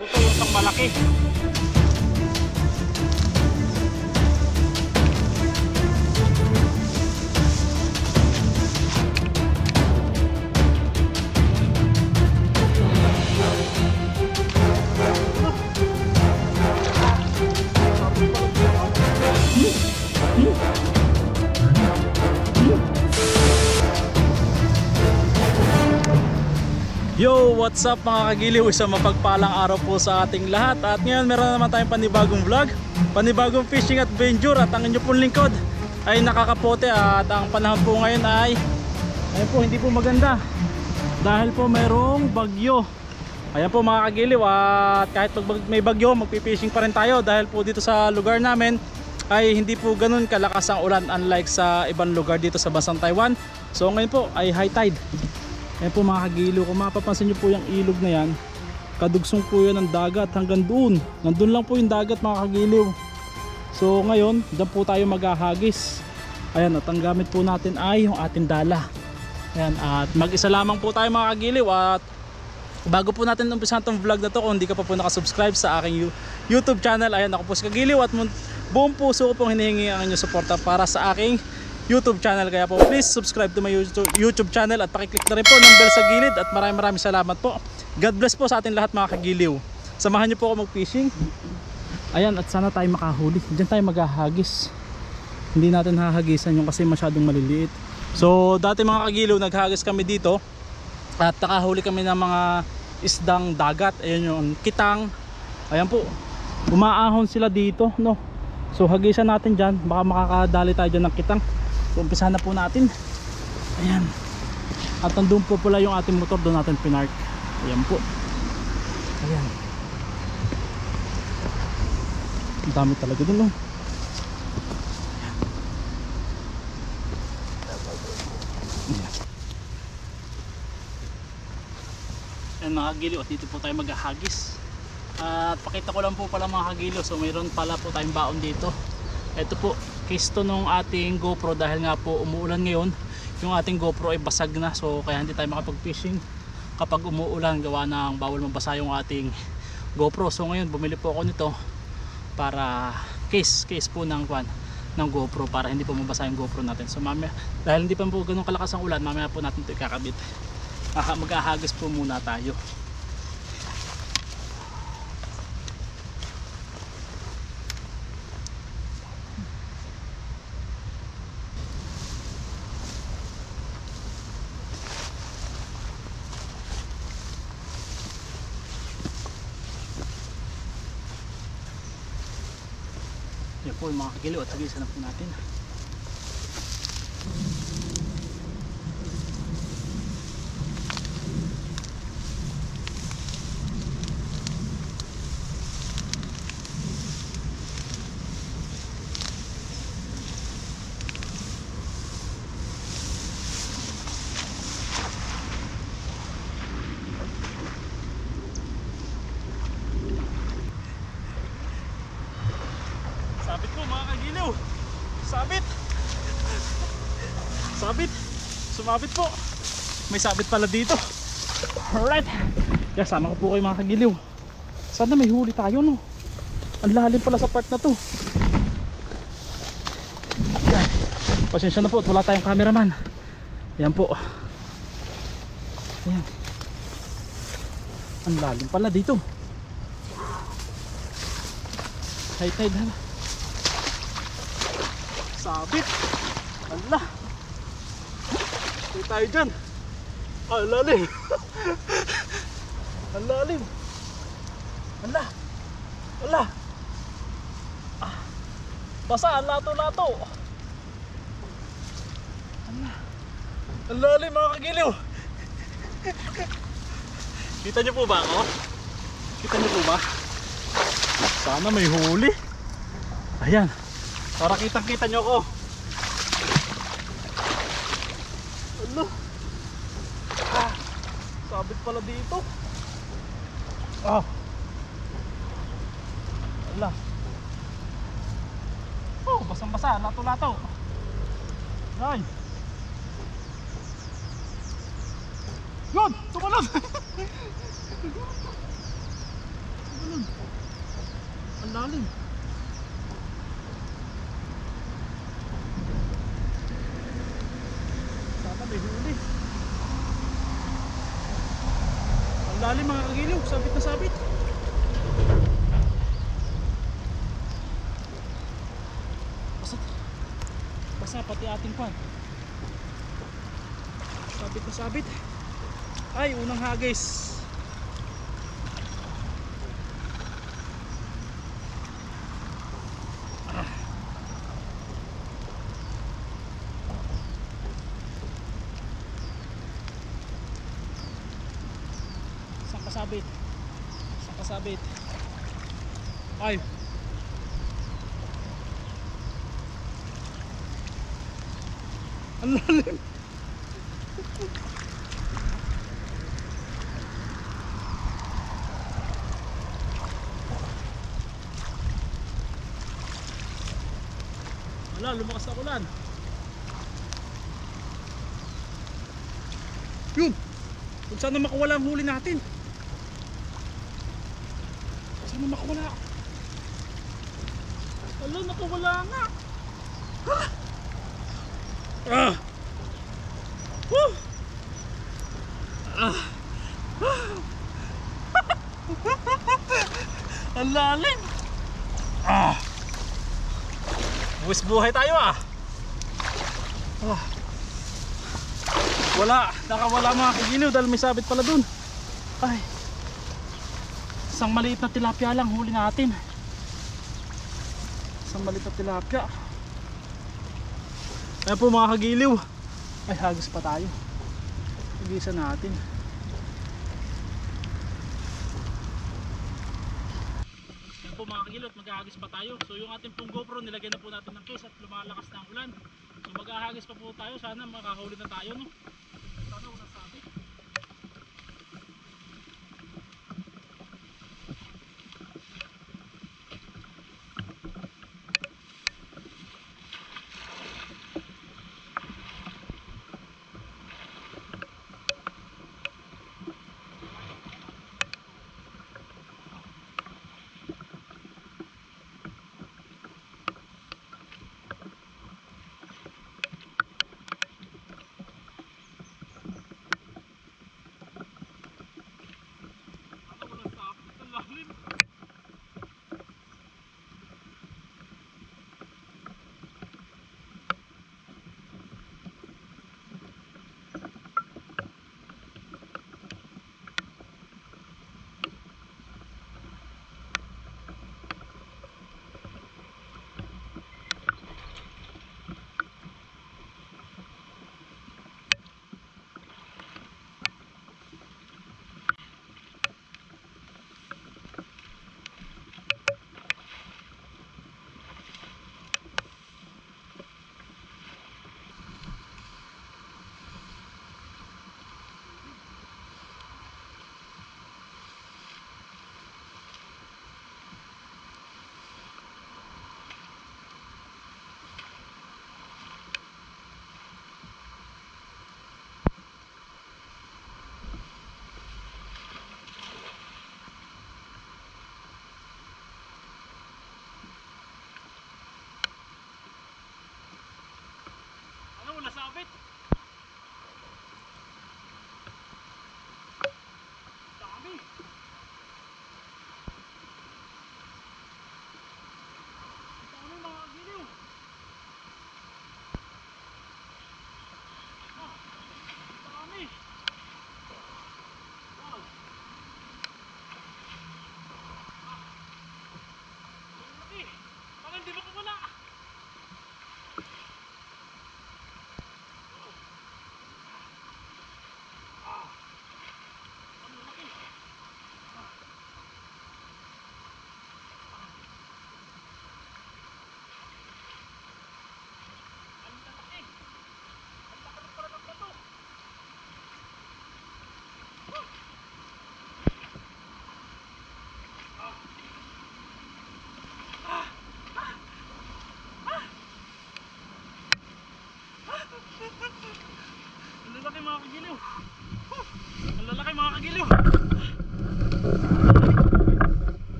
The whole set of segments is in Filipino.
Ito yung isang malaki. Yo, what's up mga kagiliw? Isang mapagpalang araw po sa ating lahat. At ngayon meron naman tayong panibagong vlog, panibagong fishing adventure. At ang inyo pong lingkod ay nakakapote. At ang panahon po ngayon ay po, hindi po maganda dahil po mayroong bagyo. Ayan po mga kagiliw. At kahit may bagyo, magpipishing pa rin tayo. Dahil po dito sa lugar namin ay hindi po ganun kalakas ang ulan, unlike sa ibang lugar dito sa bansang Taiwan. So ngayon po ay high tide. Ayan po mga kagiliw, kung mapapansin nyo po yung ilog na yan, kadugsong po yan ng dagat hanggang doon. Nandun lang po yung dagat mga kagiliw. So ngayon, dyan po tayo maghahagis. Ayan, at ang gamit po natin ay yung ating dala. Ayan, at mag-isa lamang po tayo mga kagiliw. At bago po natin umpisahan itong vlog na to, kung hindi ka pa po nakasubscribe sa aking YouTube channel, ayan, ako po si Kagiliw at buong puso ko pong hinihingi ang inyong suporta para sa aking YouTube channel. Kaya po please subscribe to my YouTube channel at pakiclick na rin po ng bell sa gilid. At maraming salamat po. God bless po sa ating lahat mga kagiliw. Samahan niyo po ako mag-fishing. Ayan, at sana tayo makahuli. Diyan tayo maghahagis. Hindi natin hahagisan yung kasi masyadong maliliit. So dati mga kagiliw, naghahagis kami dito at nakahuli kami ng mga isdang dagat. Ayan yung kitang. Ayan po, umaahon sila dito, no? So hagisan natin dyan, baka makakadali tayo dyan ng kitang. So umpisahan na po natin. Ayan. At nandun po pala yung ating motor, doon natin pinark. Ayan po. Ayan. Ang dami talaga dun, no? Ayan. Ayan mga kagiliw, at dito po tayo maghahagis. At pakita ko lang po pala mga kagiliw, so mayroon pala po tayong baon dito. Ito po, case to nung ating GoPro dahil nga po umuulan ngayon. Yung ating GoPro ay basag na, so kaya hindi tayo makapag-fishing kapag umuulan, gawa ng bawal mabasa yung ating GoPro. So ngayon bumili po ako nito para case po ng GoPro para hindi po mabasa yung GoPro natin. So mamaya, dahil hindi pa po ganun kalakas ang ulan, mamaya po natin ito ikakabit. Mag-ahagis po muna tayo. Yan po yung mga kagiliw at hagisan na po natin. Sabit po mga kagiliw. Sabit. Sabit. Sumabit po. May sabit pala dito. Alright. Kaya sama ko po kayo mga kagiliw. Sana may huli tayo, no? Ang lalim pala sa part na to. Yan. Pasensya na po at wala tayong cameraman. Yan po. Ayan. Ang lalim pala dito. High tide na. Sabit. Ala. Hindi tayo dyan. Ang lalim. Ang lalim. Ala. Ala. Basa ang lato-lato. Ala. Ang lalim mga kagiliw. Kita nyo po ba ako? Kita nyo po ba? Sana may huli. Ayan. Para kitang-kita nyo ako. Ano? Sabit pala dito. Ala. Oh, basang-basa, lato-lato. Ay. Yun, tumalon. ang lalim. Sana may huli. Ang lalim mga kagiliw, sabit na sabit. Basta pati ating pan. Sabit na sabit. Ay, unang hagis. Isang kasabit. Isang kasabit. Ay. Ang lalim. Wala, lumakas na ulan. Yun. Kung saan na makawala ang huli natin. Saan na makawala? Wala, nakawala nga. Ah! Woo! Ah! Ang lalim. Ah! Buwis buhay tayo ah. Ah. Wala, nakawala mga kagiliw dahil may sabit pala dun. Ay. Isang maliit na tilapia lang huli natin. Isang maliit na tilapia. Ayan po mga kagiliw. Ay, hagis pa tayo. Hagisa natin. Ayan po mga kagiliw at maghahagis pa tayo. So yung ating pong GoPro nilagyan na po natin ng case at lumalakas na ang ulan. So maghahagis pa po tayo. Sana makahuli na tayo, no? Sana walang sabit.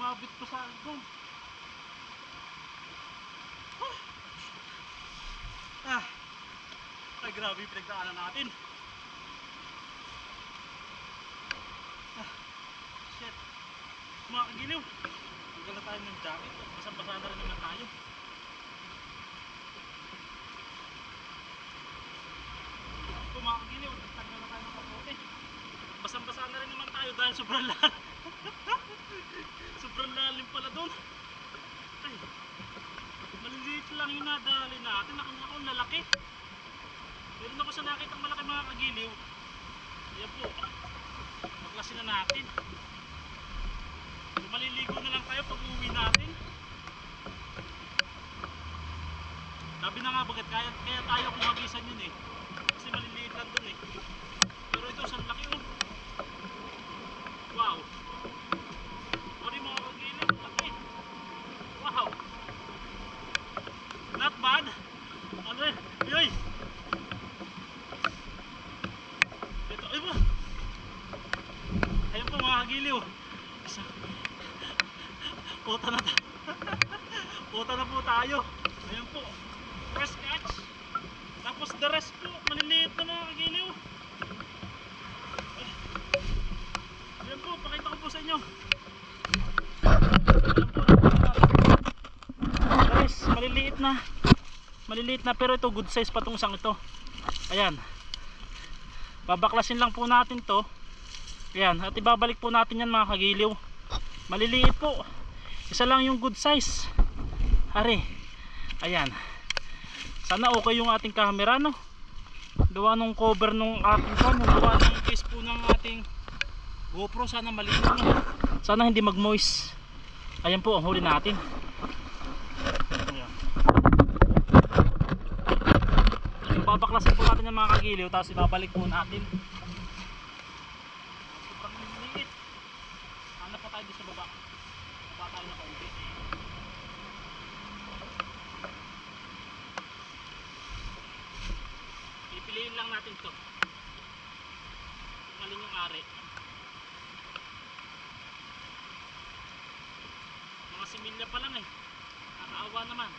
Sumabit pa sa akin kung. Ay grabe yung pinagdaanan natin. Shit. Mga kagiliw. Hanggang na tayo ng jacket. Basang-basa na rin naman tayo. Mga kagiliw. Nagtagal na tayo ng kapote. Basang-basa na rin naman tayo dahil sobrang lalim. Sobrang lalim pala doon. Ay. Maliliit lang yung nadali natin. Nakanya ko lalaki. Meron ako sa nakitang malaki mga kagiliw. Ayan po. Baklasin na natin. So, maliligo na lang tayo pag uwi natin. Sabi na nga bakit kaya tayo kung hagisan yun eh. Kasi maliliit lang dun eh. Pero ito sa laki oh. Wow. Ano yung mga kagiliw? Laki. Wow. Not bad. Ano eh? Yoy! Ito, ay ba? Ayun po mga kagiliw. Kota na tayo. Kota na po tayo. Ayun po. First catch. Tapos the rest po. Maliliit na mga kagiliw. Ayun po. Pakita ko po sa inyo. The rest. Maliliit na. Maliliit na pero ito good size pa itong isang ito. Ayan. Babaklasin lang po natin to. Ayan. At ibabalik po natin yan mga kagiliw. Maliliit po. Isa lang yung good size. Are. Ayan. Sana okay yung ating camera no. Gawa nung cover nung ating phone. Gawa ng case po ng ating GoPro. Sana malinaw no. Sana hindi mag moist. Ayan po ang huli natin. Ayan. So, babaklasin po natin yung mga kagiliw. Tapos ibabalik po natin. Sobrang liliit. Hanap pa tayo sa baba. Tayo na kaunti. Pipiliin lang natin to. Kung alin yung ari. Mga similya pa lang eh. Nakakaawa naman.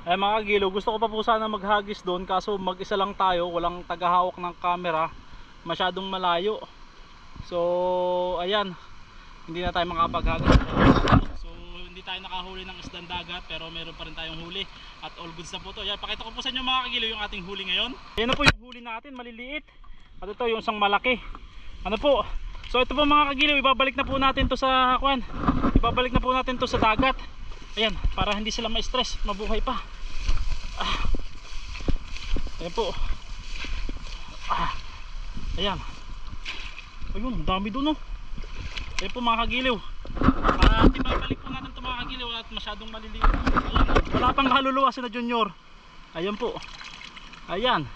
Eh mga kagiliw, gusto ko pa po sana maghagis doon kaso mag-isa lang tayo, walang tagahawak ng camera, masyadong malayo. So ayan, hindi na tayo makapaghagis. So hindi tayo nakahuli ng isdang dagat pero meron pa rin tayong huli at all goods na po to. Yan, pakita ko po sa inyo mga kagiliw yung ating huli ngayon. Ayan na po yung huli natin, maliliit. At ito yung isang malaki. Ano po? So ito po mga kagiliw, ibabalik na po natin to sa kwan. Ibabalik na po natin to sa dagat. Ayan, para hindi sila ma-stress, mabuhay pa. Ayan po. Ayan. Ayun, dami doon oh. Ayan po mga kagiliw. At ibabalik po natin ito mga kagiliw at masyadong maliliit. Ayan. Wala pang kaluluwa si na Junior. Ayan po. Ayan.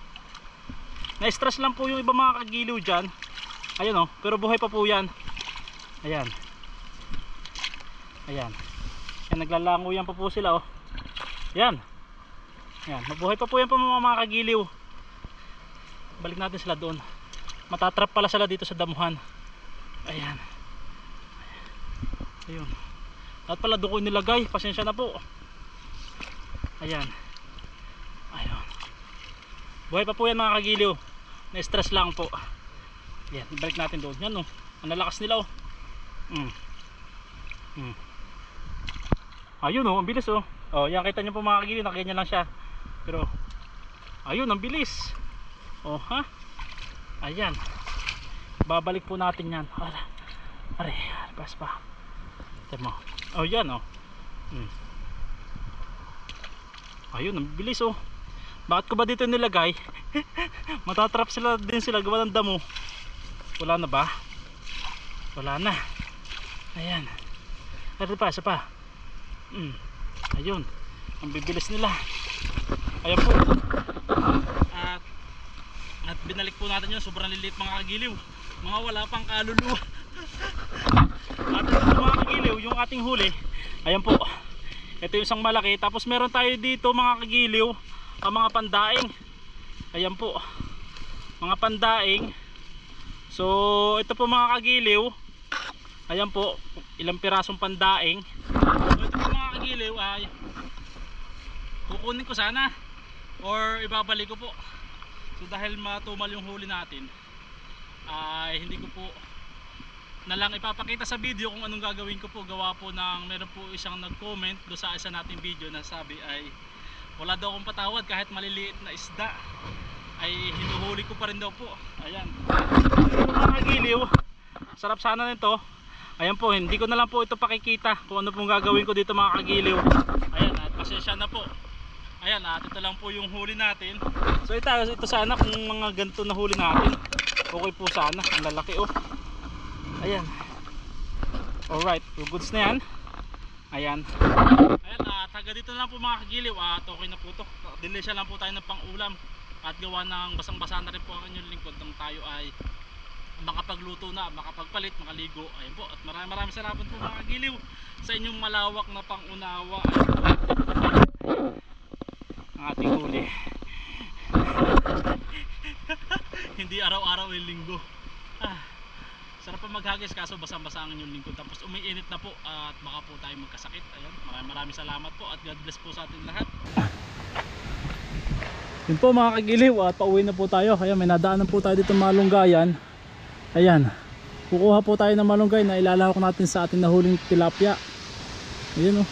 Na-stress lang po yung iba mga kagiliw dyan. Ayan oh, pero buhay pa po yan. Ayan. Ayan. Ayan, naglalango yan pa po sila oh. Ayan. Ayan, mabuhay pa po yan po mga kagiliw. Balik natin sila doon. Matatrap pala sila dito sa damuhan. Ayan. Ayun. At pala doon ko nilagay. Pasensya na po. Ayan. Ayun. Buhay pa po yan mga kagiliw. Na-stress lang po. Ayan, ibalik natin doon. Yan oh. Ang lalakas nila oh. Ayun oh, ang bilis oh. Oh, yan kita niyo po mga kagiliw, nakaganyan lang siya. Pero ayun, ang bilis. Oh, ha? Ayan. Babalik po natin yan. Are, pas pa. Tignan mo. Oh, yan oh. Ayun, ang bilis oh. Bakit ko ba dito nilagay? Matatrap sila din sila gawa ng damo. Wala na ba? Wala na. Ayan. Are pa, isa pa. Ayun. Ang bibilis nila. Ayan po. At binalik po natin yun. Sobrang liliit mga kagiliw. Mga wala pang kaluluwa. At ito mga kagiliw, yung ating huli. Ayan po. Ito yung isang malaki. Tapos meron tayo dito mga kagiliw, ang mga pandaing. Ayan po. Mga pandaing. So ito po mga kagiliw. Ayan po, ilang pirasong pandaing. So ito po mga kagiliw ay kukunin ko sana or ibabalik ko po. So dahil matumal yung huli natin ay hindi ko po na lang ipapakita sa video kung anong gagawin ko po. Gawa po ng meron po isang nag-comment do sa isa nating video na sabi ay wala daw akong patawad kahit maliliit na isda ay hinuhuli ko pa rin daw po. Ayan, mga kagiliw, sarap sana nito. Ayan po, hindi ko na lang po ito pakikita kung ano pong gagawin ko dito mga kagiliw. Ayan, at pasensya na po. Ayan, at ito lang po yung huli natin. So ito sana kung mga ganito na huli natin, okay po sana, ang lalaki oh. Ayan, alright, goods na yan. Ayan, ayan, taga dito lang po mga kagiliw. At okay na po to, dilisya lang po tayo ng pang-ulam. At gawa ng basang-basa na rin po ang inyong lingkod nang tayo ay makapagluto na, makapagpalit, makaligo. Ayun po, at maraming salamat po mga kagiliw sa inyong malawak na pangunawa. Ang ating huli. Hindi araw-araw yung linggo. Sarap pa maghagis kaso basang-basa ang inyong lingkod. Tapos umiinit na po at baka po tayo magkasakit. Ayun, maraming salamat po at God bless po sa ating lahat. Yun po mga kagiliw, at pauwi na po tayo. Ayan, may nadaanan po tayo dito malunggayan. Ayan, kukuha po tayo ng malunggay na ilalahok natin sa ating nahuling tilapia. Ayan o,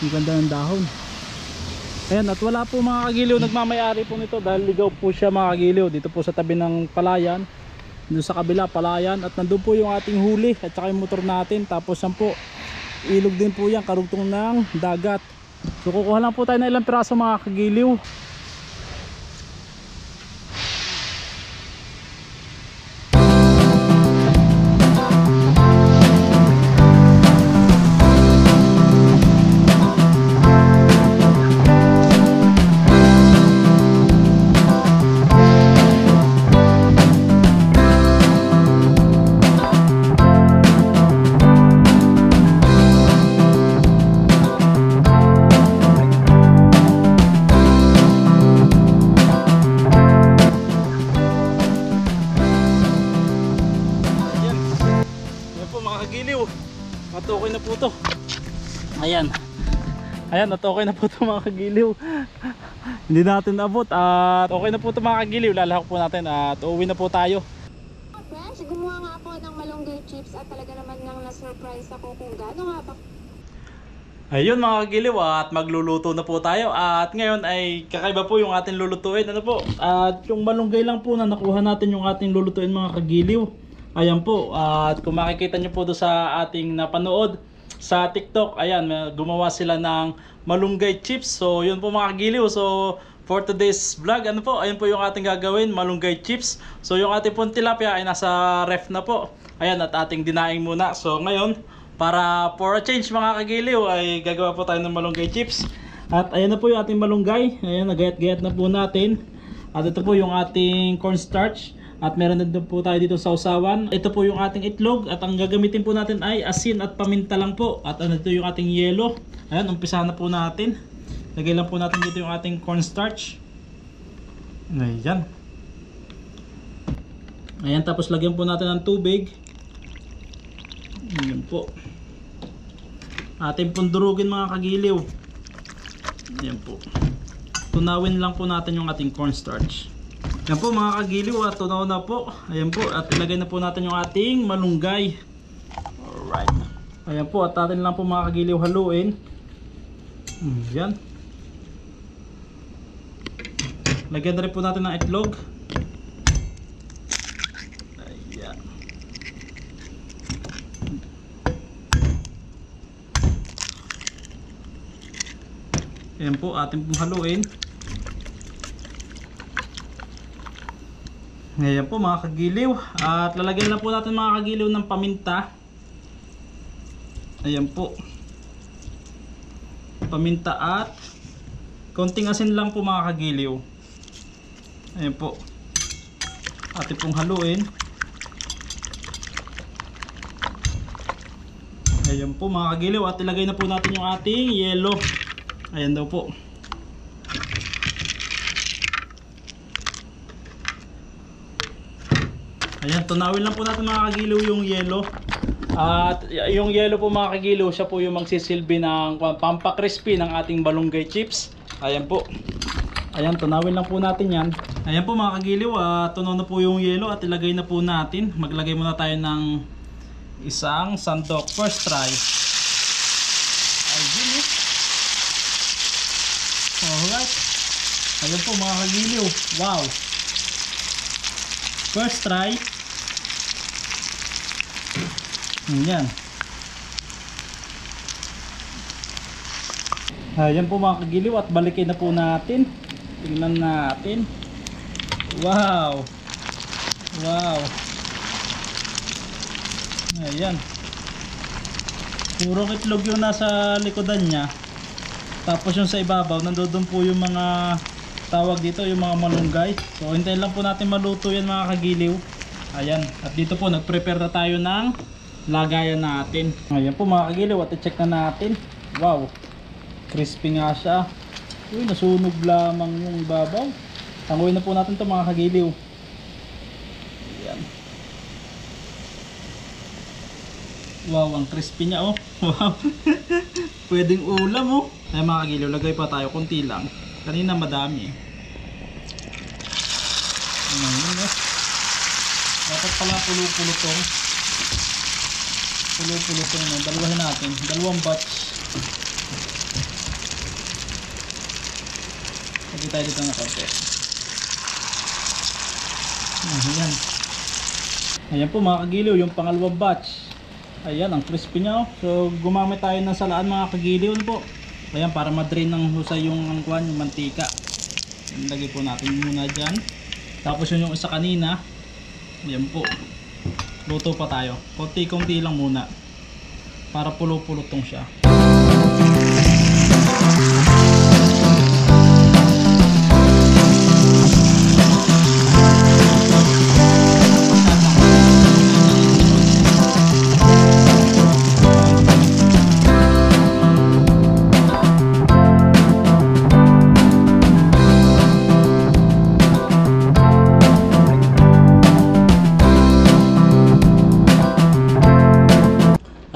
ang ganda ng dahon. Ayan, at wala po mga kagiliw nagmamayari po nito dahil ligaw po siya mga kagiliw. Dito po sa tabi ng palayan, doon sa kabila palayan, at nandun po yung ating huli at saka yung motor natin. Tapos yan po, ilog din po yan, karugtong ng dagat. So kukuha lang po tayo ng ilang piraso mga kagiliw. At okay na po to. Ayan, ayan, at okay na po to mga kagiliw. Hindi natin naabot at okay na po to mga kagiliw. Lalahok po natin at uuwi na po tayo. Fresh, gumawa nga ako ng malunggay chips at talaga naman nang na-surprise ako kung gaano nga ba. Ayun mga kagiliw, at magluluto na po tayo. At ngayon ay kakaiba po yung ating lulutuin. Ano po? At yung malunggay lang po na nakuha natin yung ating lulutuin mga kagiliw. Ayan po, at kung makikita nyo po doon sa ating napanood sa TikTok, ayan, gumawa sila ng malunggay chips. So yun po mga kagiliw. So for today's vlog, ano po, ayun po yung ating gagawin, malunggay chips. So yung ating pong tilapia ay nasa ref na po. Ayan, at ating dinaing muna. So ngayon, para for a change mga kagiliw, ay gagawa po tayo ng malunggay chips. At ayan na po yung ating malunggay. Ayan, nagayat-gayat na po natin. At ito po yung ating cornstarch. At meron na din po tayo dito sa usawan. Ito po yung ating itlog. At ang gagamitin po natin ay asin at paminta lang po. At ito yung ating yelo. Ayan, umpisahan na po natin. Lagay lang po natin dito yung ating cornstarch. Ayan. Ayan, tapos lagyan po natin ng tubig. Ayan po. Ating pundurugin mga kagiliw. Ayan po. Tunawin lang po natin yung ating cornstarch. Ayan po mga kagiliw, at tunaw na po. Ayan po, at ilagay na po natin yung ating malunggay. Alright. Ayan po, at atin lang po mga kagiliw haluin. Ayan. Lagyan na rin po natin ng itlog. Ayan. Ayan po, atin pong haluin. Ngayon po mga kagiliw, at lalagyan na po natin mga kagiliw ng paminta. Ayan po, paminta at konting asin lang po mga kagiliw. Ayan po, atin pong haluin. Ayan po mga kagiliw, at ilagay na po natin yung ating yelo. Ayan daw po. Ayan, tunawin lang po natin mga kagiliw yung yelo. At yung yellow po mga kagiliw, siya po yung magsisilbi ng pampakrispy ng ating malunggay chips. Ayan po. Ayan, tunawin lang po natin yan. Ayan po mga kagiliw, tunaw na po yung yellow at ilagay na po natin. Maglagay muna tayo ng isang sandok. First try. Ayun. Alright. Ayan po mga kagiliw. Wow. First try. Ayan. Ayan po mga kagiliw at balikin na po natin. Tingnan natin. Wow. Wow. Ayan. Puro itlog yung nasa likodan niya. Tapos yung sa ibabaw, nandoon po yung mga tawag dito, yung mga malunggay. So hintayin lang po natin maluto yan mga kagiliw. Ayan. At dito po nag-prepare na tayo ng lagayan natin. Ayan po mga kagiliw at i-check na natin. Wow. Crispy nga siya. Uy, nasunog lamang yung ibabaw. Tanguin na po natin ito mga kagiliw. Ayan. Wow, ang crispy niya oh. Wow. Pwedeng ulam oh. Ay mga kagiliw, lagay pa tayo konti lang. Kanina madami. Ayan oh. Dapat pala pulo-pulo tong. Pulo-pulo tong. Dalawahin natin. Dalawang batch. Lagi tayo dito na konti. Ayan. Ayan po mga kagiliw, yung pangalawang batch. Ayan, ang crispy niya oh. So gumamit tayo ng salaan mga kagiliw po. Ayan, para ma-drain ng husay yung angkwan, yung mantika. Lagay po natin muna dyan. Tapos yung isa kanina. Ayan po. Luto pa tayo. Konti-konti lang muna. Para pulo-pulo tong siya.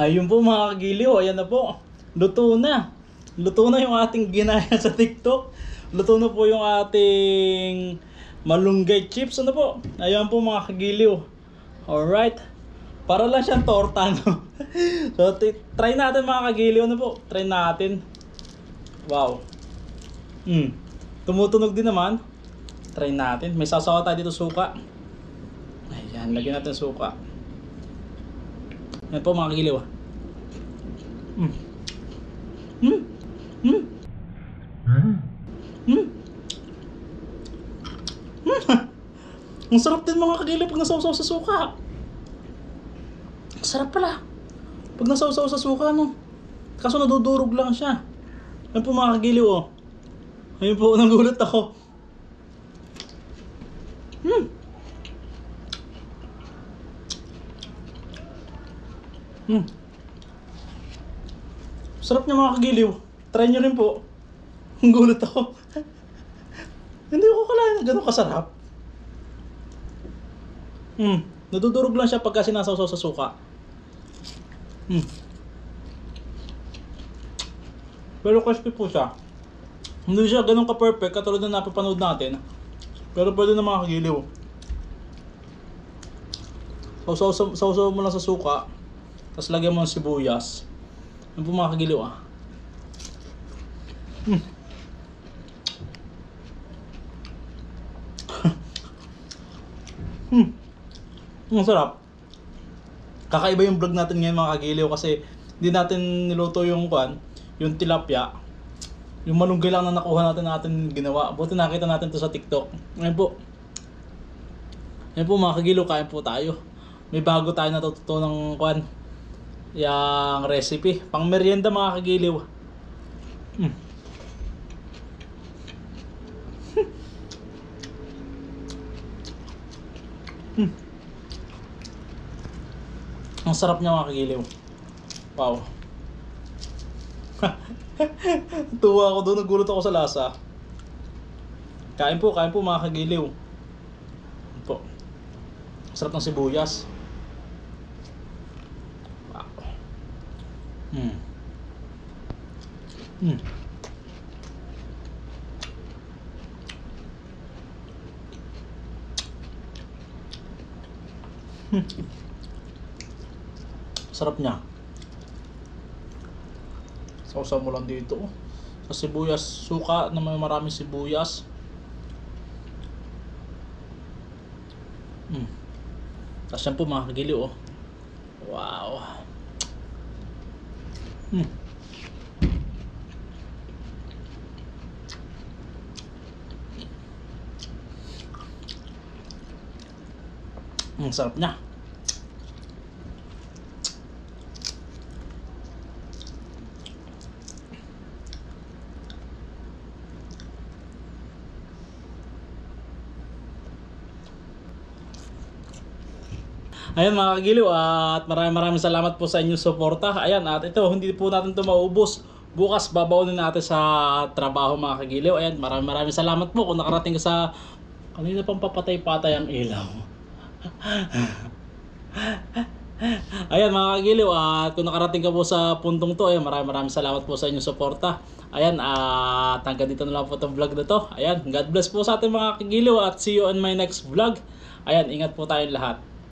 Ayun po mga kagiliw, ayan na po. Luto na. Luto na yung ating ginaya sa TikTok. Luto na po yung ating malunggay chips. Ano po? Ayan po mga kagiliw. Alright. Para lang siyang torta, no? So, try natin mga kagiliw. Ano po? Try natin. Wow. Tumutunog din naman. Try natin. May sasawa tayo dito suka. Ayan, lagyan natin suka. Yan po mga kagiliw. Ang sarap din mga kagiliw pag nasawsaw sa suka. Ang sarap pala pag nasawsaw sa suka, no? Kaso nadudurog lang siya. Yan po mga kagiliw oh. Ayun po, nagulat ako. Sarap niya mga kagiliw. Try nyo rin po. Ang gulat ako. Hindi ko kalahin na gano'ng kasarap. Nadudurog lang siya pagka sinasawsaw sa suka. Pero crispy po siya. Hindi siya gano'ng ka-perfect katulad na napapanood natin. Pero pwede na mga kagiliw. Sausaw mo lang sa suka. Tapos lagyan mo ng sibuyas. Yan po mga kagiliw ah. Ang sarap. Kakaiba yung vlog natin ngayon mga kagiliw kasi hindi natin niluto yung yung tilapia. Yung malunggay lang na nakuha natin ginawa. Buti nakita natin to sa TikTok. Ngayon po. Ngayon po mga kagiliw, kain po tayo. May bago tayo natututo ng yung recipe. Pang merienda mga kagiliw. Ang sarap niya mga kagiliw. Wow. Tuwa ako doon, nagulat ako sa lasa. Kain po mga kagiliw. Po. Sarap ng sibuyas. Wow. Mm. Mm. Sarap niya. Sausaw mo lang dito. Sa sibuyas, suka na may maraming sibuyas. Tapos yan po mga kagiliw, oh. Wow. Sarap niya. Ayan mga kagiliw, at maraming salamat po sa inyong suporta. Ayan, at ito, hindi po natin ito maubos. Bukas babaunin natin sa trabaho mga kagiliw. Ayan, maraming salamat po kung nakarating ka sa... Kanina pang papatay-patay ang ilaw. Ayan mga kagiliw, at kung nakarating ka po sa puntong to, ayan, maraming salamat po sa inyong suporta. Ayan, at hanggang dito na lang po itong vlog na to. Ayan, God bless po sa ating mga kagiliw at see you on my next vlog. Ayan, ingat po tayong lahat.